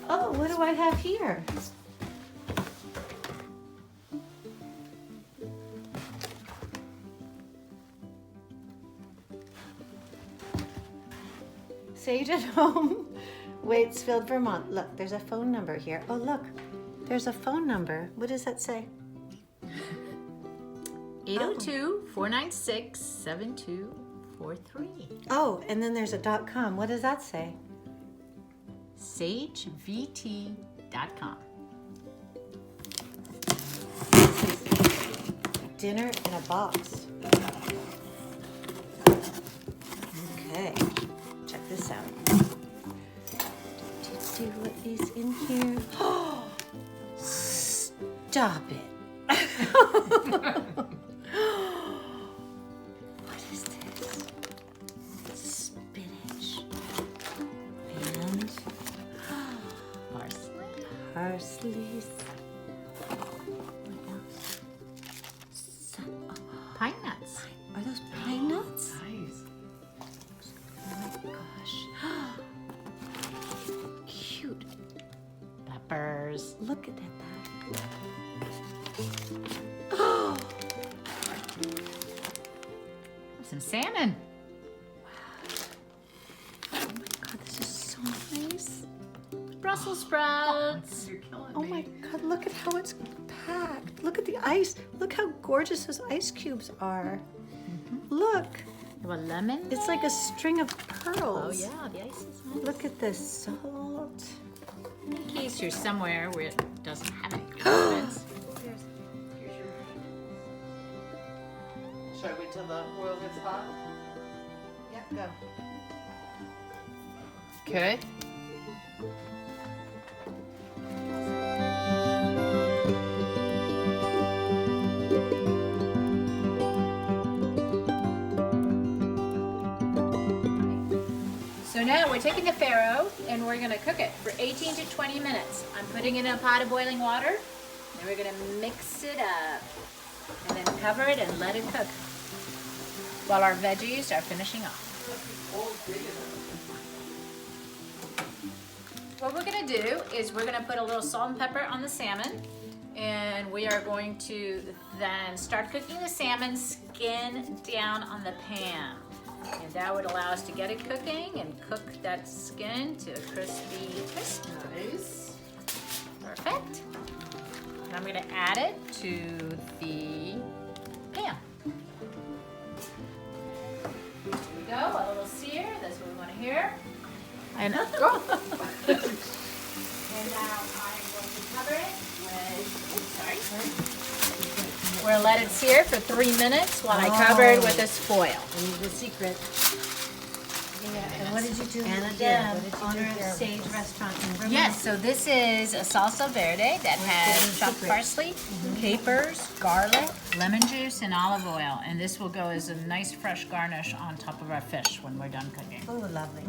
Oh, what do I have here? Sage at Home, Waitsfield, Vermont. Look, there's a phone number here. Oh, look, there's a phone number. What does that say? 802-496-7243. Oh, and then there's a .com. What does that say? sagevt.com. Dinner in a box. Okay, check this out. What is in here? Stop it. What is this? Spinach. And parsley. What else? Pine nuts. Are those pine nuts? Nice. Oh my gosh. Cute. Peppers. Look at that. Some salmon. Oh my god, this is so nice. Brussels sprouts. Oh my god, look at how it's packed. Look at the ice. Look how gorgeous those ice cubes are. Look. You have a lemon. It's like a string of pearls. Oh yeah, the ice is nice. Look at the salt. In case you're somewhere where it doesn't have any condiments. Should I wait till the oil gets hot? Yep, go. Okay. So now we're taking the farro and we're gonna cook it for 18 to 20 minutes. I'm putting it in a pot of boiling water and we're gonna mix it up and then cover it and let it cook while our veggies are finishing off. What we're gonna do is we're gonna put a little salt and pepper on the salmon, and we are going to then start cooking the salmon skin down on the pan. And that would allow us to get it cooking and cook that skin to a crispy crisp. Nice. Perfect. And I'm gonna add it to the pan. Here we go, a little sear, that's what we want to hear. And now I'm going to cover it with, we're gonna let it sear for 3 minutes while I cover it with this foil. I need the secret. Yeah, And what did you do Anna here? Deb, What did you owner do of here? Sage Restaurant in Vermont. Yes, so this is a salsa verde that has chopped secret. parsley, capers, garlic, lemon juice, and olive oil. And this will go as a nice fresh garnish on top of our fish when we're done cooking. Oh, lovely.